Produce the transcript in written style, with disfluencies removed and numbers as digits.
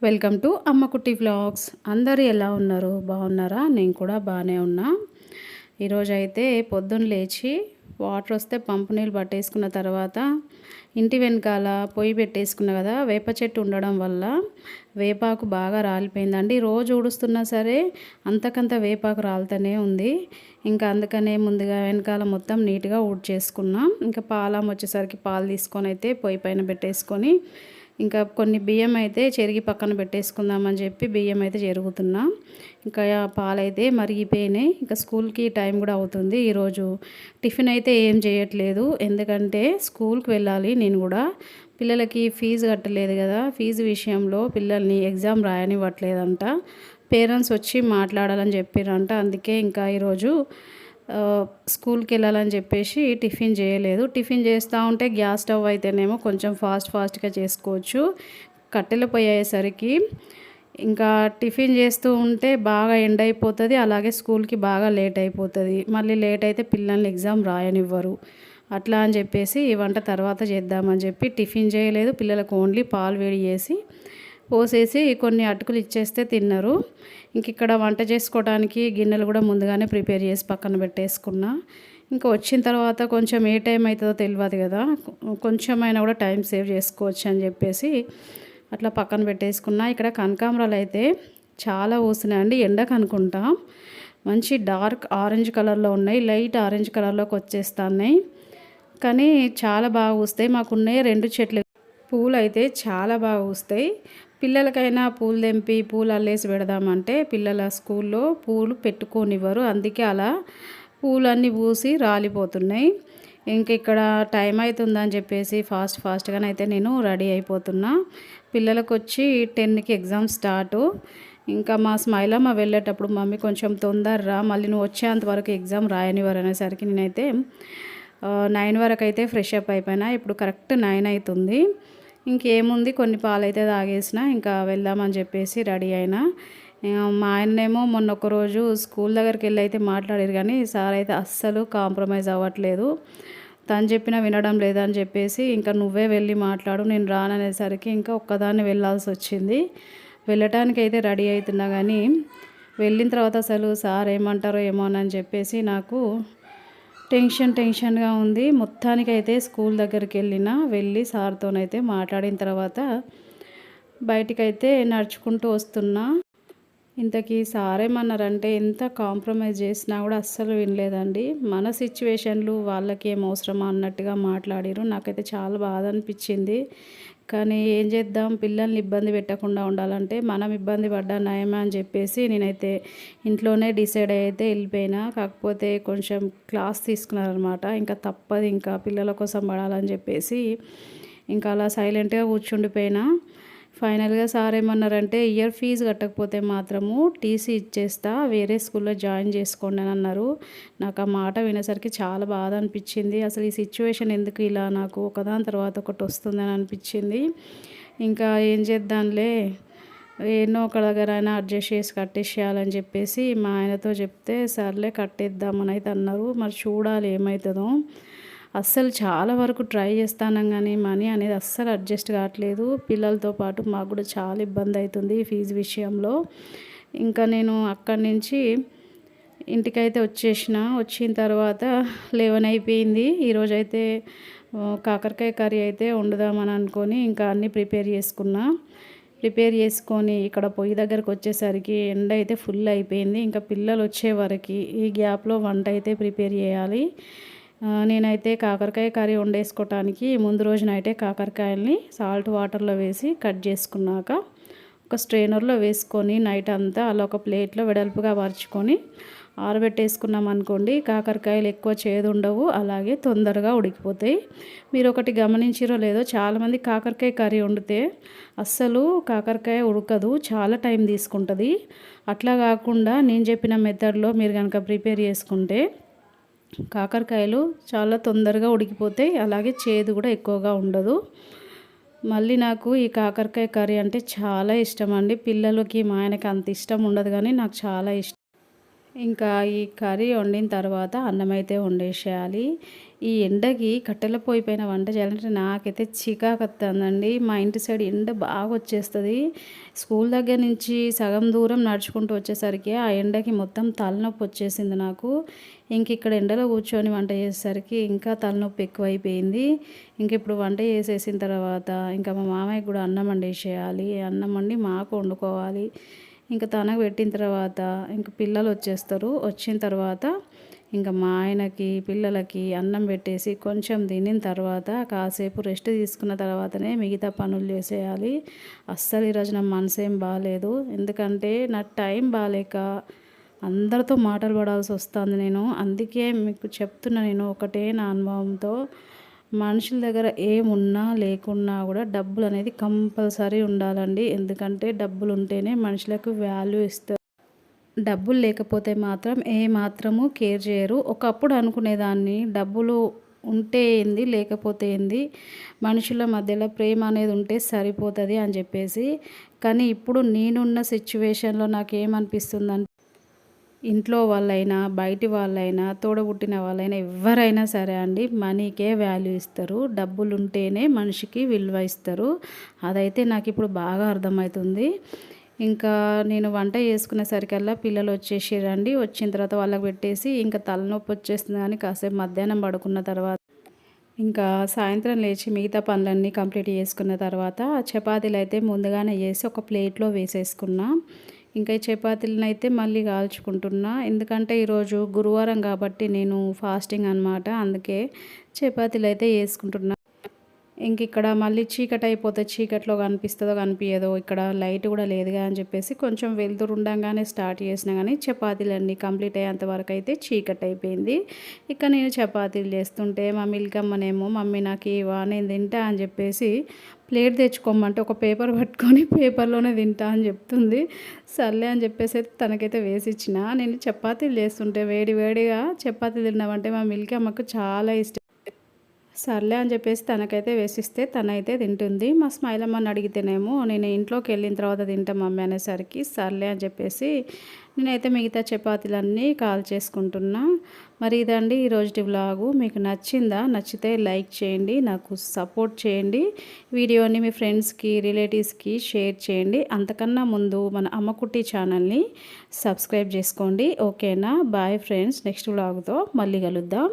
Welcome to అమ్మ కుట్టి vlogs. అందరూ ఎలా ఉన్నారు? బాగున్నారా? నేను కూడా బాగానే ఉన్నా. ఈరోజైతే పొద్దున్న లేచి వాటర్ వస్తే పంపు నీళ్ళు పట్టేసుకున్న తర్వాత ఇంటి వెనకాల పొయ్యి పెట్టేసుకున్నా కదా, వేప చెట్టు ఉండడం వల్ల వేపాకు బాగా రాలిపోయిందండి. రోజు ఊడుస్తున్నా సరే అంతకంత వేపాకు రాలుతూనే ఉంది. ఇంకా అందుకనే ముందుగా వెనకాల మొత్తం నీట్గా ఊడ్చేసుకున్నా. ఇంకా పాలం వచ్చేసరికి పాలు తీసుకొని అయితే పొయ్యి పైన పెట్టేసుకొని ఇంకా కొన్ని బియ్యం అయితే చెరిగి పక్కన పెట్టేసుకుందామని చెప్పి బియ్యం అయితే చెరుగుతున్నా. ఇంకా పాలైతే మరిగిపోయినాయి. ఇంకా స్కూల్కి టైం కూడా అవుతుంది. ఈరోజు టిఫిన్ అయితే ఏం చేయట్లేదు, ఎందుకంటే స్కూల్కి వెళ్ళాలి. నేను కూడా పిల్లలకి ఫీజు కట్టలేదు కదా, ఫీజు విషయంలో పిల్లల్ని ఎగ్జామ్ రాయనివ్వట్లేదంట. పేరెంట్స్ వచ్చి మాట్లాడాలని చెప్పారంట. అందుకే ఇంకా ఈరోజు స్కూల్కి వెళ్ళాలని చెప్పేసి టిఫిన్ చేయలేదు. టిఫిన్ చేస్తూ ఉంటే గ్యాస్ స్టవ్ అయితేనేమో కొంచెం ఫాస్ట్గా చేసుకోవచ్చు. కట్టెల పొయ్యి అయ్యేసరికి ఇంకా టిఫిన్ చేస్తూ ఉంటే బాగా ఎండ్ అయిపోతుంది, అలాగే స్కూల్కి బాగా లేట్ అయిపోతుంది. మళ్ళీ లేట్ అయితే పిల్లల్ని ఎగ్జామ్ రాయనివ్వరు. అట్లా అని చెప్పేసి ఈ వంట తర్వాత చేద్దామని చెప్పి టిఫిన్ చేయలేదు. పిల్లలకు ఓన్లీ పాలు వేడి చేసి పోసేసి కొన్ని అటుకులు ఇచ్చేస్తే తిన్నారు. ఇంక ఇక్కడ వంట చేసుకోవడానికి గిన్నెలు కూడా ముందుగానే ప్రిపేర్ చేసి పక్కన పెట్టేసుకున్నా. ఇంకా వచ్చిన తర్వాత కొంచెం ఏ టైం అవుతుందో తెలియదు కదా, కొంచెమైనా కూడా టైం సేవ్ చేసుకోవచ్చు అని చెప్పేసి అట్లా పక్కన పెట్టేసుకున్నా. ఇక్కడ కనకాంబరాలు అయితే చాలా పూస్తున్నాయండి. ఎండకు అనుకుంటా మంచి డార్క్ ఆరెంజ్ కలర్లో ఉన్నాయి, లైట్ ఆరెంజ్ కలర్లోకి వచ్చేస్తున్నాయి. కానీ చాలా బాగా పూస్తాయి. మాకున్నాయి 2 చెట్లు. పూలు అయితే చాలా బాగా పూస్తాయి. పిల్లలకైనా పూలు తెంపి పూలు అల్లేసి పెడదామంటే పిల్లల స్కూల్లో పూలు పెట్టుకోనివ్వరు. అందుకే అలా పూలన్నీ పూసి రాలిపోతున్నాయి. ఇంక ఇక్కడ టైం అవుతుందని చెప్పేసి ఫాస్ట్గానైతే నేను రెడీ అయిపోతున్నా. పిల్లలకు వచ్చి 10కి ఎగ్జామ్ స్టార్టు. ఇంకా మా స్మైలమ్మ వెళ్ళేటప్పుడు మమ్మీ కొంచెం తొందరరా, మళ్ళీ నువ్వు వచ్చేంత వరకు ఎగ్జామ్ రాయనివ్వరు అనేసరికి నేనైతే 9 వరకు అయితే ఫ్రెష్ అప్ అయిపోయినా. ఇప్పుడు కరెక్ట్ 9 అవుతుంది. ఇంకేముంది, కొన్ని పాలైతే తాగేసిన ఇంకా వెళ్దామని చెప్పేసి రెడీ అయినా. మా ఆయనేమో మొన్న ఒకరోజు స్కూల్ దగ్గరికి వెళ్ళి అయితే మాట్లాడారు, కానీ సార్ అయితే అస్సలు కాంప్రమైజ్ అవ్వట్లేదు. తను చెప్పినా వినడం లేదని చెప్పేసి ఇంకా నువ్వే వెళ్ళి మాట్లాడు, నేను రాననేసరికి ఇంకా ఒక్కదాన్ని వెళ్ళాల్సి వచ్చింది. వెళ్ళటానికి అయితే రెడీ అవుతున్నా, కానీ వెళ్ళిన తర్వాత అసలు సార్ ఏమంటారో ఏమోనని చెప్పేసి నాకు టెన్షన్గా ఉంది. మొత్తానికైతే స్కూల్ దగ్గరికి వెళ్ళి సార్తోనైతే మాట్లాడిన తర్వాత బయటికైతే నడుచుకుంటూ వస్తున్నా. ఇంతకీ సార్ ఏమన్నారంటే ఎంత కాంప్రమైజ్ చేసినా కూడా అస్సలు వినలేదండి. మన సిచ్యువేషన్లు వాళ్ళకి ఏం అవసరమా అన్నట్టుగా మాట్లాడారు. నాకైతే చాలా బాధ అనిపించింది. కానీ ఏం చేద్దాం, పిల్లల్ని ఇబ్బంది పెట్టకుండా ఉండాలంటే మనం ఇబ్బంది పడ్డా నయమే అని చెప్పేసి నేనైతే ఇంట్లోనే డిసైడ్ అయితే వెళ్ళిపోయినా. కాకపోతే కొంచెం క్లాస్ తీసుకున్నారనమాట. ఇంకా తప్పదు, ఇంకా పిల్లల కోసం పడాలని చెప్పేసి ఇంకా అలా సైలెంట్గా కూర్చుండిపోయినా. ఫైనల్గా సార్ ఏమన్నారంటే ఇయర్ ఫీజు కట్టకపోతే మాత్రము టీసీ ఇచ్చేస్తా, వేరే స్కూల్లో జాయిన్ చేసుకోండి అని అన్నారు. నాకు ఆ మాట వినేసరికి చాలా బాధ అనిపించింది. అసలు ఈ సిచ్యువేషన్ ఎందుకు ఇలా నాకు ఒకదాని తర్వాత ఒకటి వస్తుందని అనిపించింది. ఇంకా ఏం చేద్దాంలే, ఎన్నో ఒక దగ్గరైనా అడ్జస్ట్ చేసి కట్టేసేయాలని చెప్పేసి మా ఆయనతో చెప్తే సర్లే కట్టేద్దామని అయితే అన్నారు. మరి చూడాలి ఏమవుతుందో. అస్సలు చాలా వరకు ట్రై చేస్తాను, కానీ మనీ అనేది అస్సలు అడ్జస్ట్ కావట్లేదు. పిల్లలతో పాటు మాకు కూడా చాలా ఇబ్బంది అవుతుంది ఈ ఫీజు విషయంలో. ఇంకా నేను అక్కడి నుంచి ఇంటికైతే వచ్చిన తర్వాత 11 అయిపోయింది. ఈరోజైతే కాకరకాయ కర్రీ అయితే వండుదామని అనుకొని ఇంకా అన్నీ ప్రిపేర్ చేసుకొని ఇక్కడ పొయ్యి దగ్గరకు వచ్చేసరికి ఎండ అయితే ఫుల్ అయిపోయింది. ఇంకా పిల్లలు వచ్చే వరకు ఈ గ్యాప్లో వంట అయితే ప్రిపేర్ చేయాలి. నేనైతే కాకరకాయ కర్రీ వండేసుకోవటానికి ముందు రోజు నైటే కాకరకాయల్ని సాల్ట్ వాటర్లో వేసి కట్ చేసుకున్నాక ఒక స్ట్రైనర్లో వేసుకొని నైట్ అంతా అలా ఒక ప్లేట్లో వెడల్పుగా పరుచుకొని ఆరబెట్టేసుకున్నాం అనుకోండి, కాకరకాయలు ఎక్కువ చేదు ఉండవు, అలాగే తొందరగా ఉడికిపోతాయి. మీరు ఒకటి గమనించిరో లేదో, చాలామంది కాకరకాయ కర్రీ వండితే అస్సలు కాకరకాయ ఉడకదు, చాలా టైం తీసుకుంటుంది. అట్లా కాకుండా నేను చెప్పిన మెథడ్లో మీరు కనుక ప్రిపేర్ చేసుకుంటే కాకరకాయలు చాలా తొందరగా ఉడికిపోతాయి, అలాగే చేదు కూడా ఎక్కువగా ఉండదు. మళ్ళీ నాకు ఈ కాకరకాయ కర్రీ అంటే చాలా ఇష్టం అండి. పిల్లలకి మా ఆయనకి అంత ఇష్టం ఉండదు, కానీ నాకు చాలా ఇష్టం. ఇంకా ఈ కర్రీ వండిన తర్వాత అన్నం అయితే వండేసేయాలి. ఈ ఎండకి కట్టెల పొయ్యి పైన వంట చేయాలంటే నాకైతే చికాకొత్తందండి. మా ఇంటి సైడ్ ఎండ బాగా వచ్చేస్తది. స్కూల్ దగ్గర నుంచి సగం దూరం నడుచుకుంటూ వచ్చేసరికి ఆ ఎండకి మొత్తం తలనొప్పి వచ్చేసింది నాకు. ఇంక ఇక్కడ ఎండలో కూర్చొని వంట చేసేసరికి ఇంకా తలనొప్పి ఎక్కువైపోయింది. ఇంక ఇప్పుడు వంట చేసేసిన తర్వాత ఇంకా మా మామయ్యకి కూడా అన్నం వండేసేయాలి. అన్నం వండి మాకు వండుకోవాలి. ఇంక తనకు పెట్టిన తర్వాత ఇంక పిల్లలు వచ్చేస్తారు. వచ్చిన తర్వాత ఇంక మా ఆయనకి పిల్లలకి అన్నం పెట్టేసి కొంచెం తినిన తర్వాత కాసేపు రెస్ట్ తీసుకున్న తర్వాతనే మిగతా పనులు చేసేయాలి. అస్సలు ఈరోజు నా మనసేం బాలేదు. ఎందుకంటే నా టైం బాలేక అందరితో మాటలు పడాల్సి వస్తుంది నేను. అందుకే మీకు చెప్తున్నా నేను ఒకటే నా అనుభవంతో. మనుషుల దగ్గర ఏమున్నా లేకున్నా కూడా డబ్బులు అనేది కంపల్సరీ ఉండాలండి. ఎందుకంటే డబ్బులు ఉంటేనే మనుషులకు వాల్యూ ఇస్తారు. డబ్బులు లేకపోతే మాత్రం ఏ మాత్రము కేర్ చేయరు. ఒకప్పుడు అనుకునేదాన్ని డబ్బులు ఉంటే ఏంది లేకపోతే ఏంది, మనుషుల మధ్యలో ప్రేమ అనేది ఉంటే సరిపోతుంది అని చెప్పేసి. కానీ ఇప్పుడు నేనున్న సిచ్యువేషన్లో నాకేమనిపిస్తుందంటే ఇంట్లో వాళ్ళైనా బయటి వాళ్ళైనా తోడబుట్టిన వాళ్ళైనా ఎవరైనా సరే అండి మనీకే వాల్యూ ఇస్తారు. డబ్బులు ఉంటేనే మనిషికి విలువ ఇస్తారు. అదైతే నాకు ఇప్పుడు బాగా అర్థమవుతుంది. ఇంకా నేను వంట చేసుకునేసరికల్లా పిల్లలు వచ్చేసిరండి. వచ్చిన తర్వాత వాళ్ళకి పెట్టేసి ఇంకా తలనొప్పి వచ్చేస్తుంది కానీ కాసేపు మధ్యాహ్నం పడుకున్న తర్వాత ఇంకా సాయంత్రం లేచి మిగతా పనులన్నీ కంప్లీట్ చేసుకున్న తర్వాత చపాతీలు అయితే ముందుగానే చేసి ఒక ప్లేట్లో వేసేసుకున్నా. ఇంకా ఈ చపాతీలను అయితే మళ్ళీ కాల్చుకుంటున్నా. ఎందుకంటే ఈరోజు గురువారం కాబట్టి నేను ఫాస్టింగ్ అనమాట. అందుకే చపాతీలు అయితే వేసుకుంటున్నా. ఇంక ఇక్కడ మళ్ళీ చీకటి అయిపోతే చీకట్లో కనిపిస్తుందో కనిపించదో, ఇక్కడ లైట్ కూడా లేదుగా అని చెప్పేసి కొంచెం వెలుతురు ఉండంగానే స్టార్ట్ చేసినా కానీ చపాతీలన్నీ కంప్లీట్ అయ్యేంత వరకు అయితే చీకటి అయిపోయింది. ఇక నేను చపాతీలు చేస్తుంటే మా మిల్కమ్మనేమో మమ్మీ నాకు ఇవా నేను తింటా అని చెప్పేసి ప్లేట్ తెచ్చుకోమంటే ఒక పేపర్ పట్టుకొని పేపర్లోనే తింటా అని చెప్తుంది. సర్లే అని చెప్పేసి అయితే తనకైతే వేసి ఇచ్చిన. నేను చపాతీలు చేస్తుంటే వేడి వేడిగా చపాతీలు తిన్నామంటే మా మిల్కమ్మకు చాలా ఇష్టం. సర్లే అని చెప్పేసి తనకైతే వేసిస్తే తనైతే తింటుంది. మా స్మైలమ్మని అడిగితేనేమో నేను ఇంట్లోకి వెళ్ళిన తర్వాత తింటా మమ్మీ అనేసరికి సర్లే అని చెప్పేసి నేనైతే మిగతా చపాతీలన్నీ కాల్ చేసుకుంటున్నా. మరి ఇదండి ఈరోజుటి వ్లాగు. మీకు నచ్చిందా? నచ్చితే లైక్ చేయండి, నాకు సపోర్ట్ చేయండి. వీడియోని మీ ఫ్రెండ్స్కి రిలేటివ్స్కి షేర్ చేయండి. అంతకన్నా ముందు మన అమ్మకుట్టి ఛానల్ని సబ్స్క్రైబ్ చేసుకోండి. ఓకేనా? Bye friends. నెక్స్ట్ వ్లాగ్తో మళ్ళీ కలుద్దాం.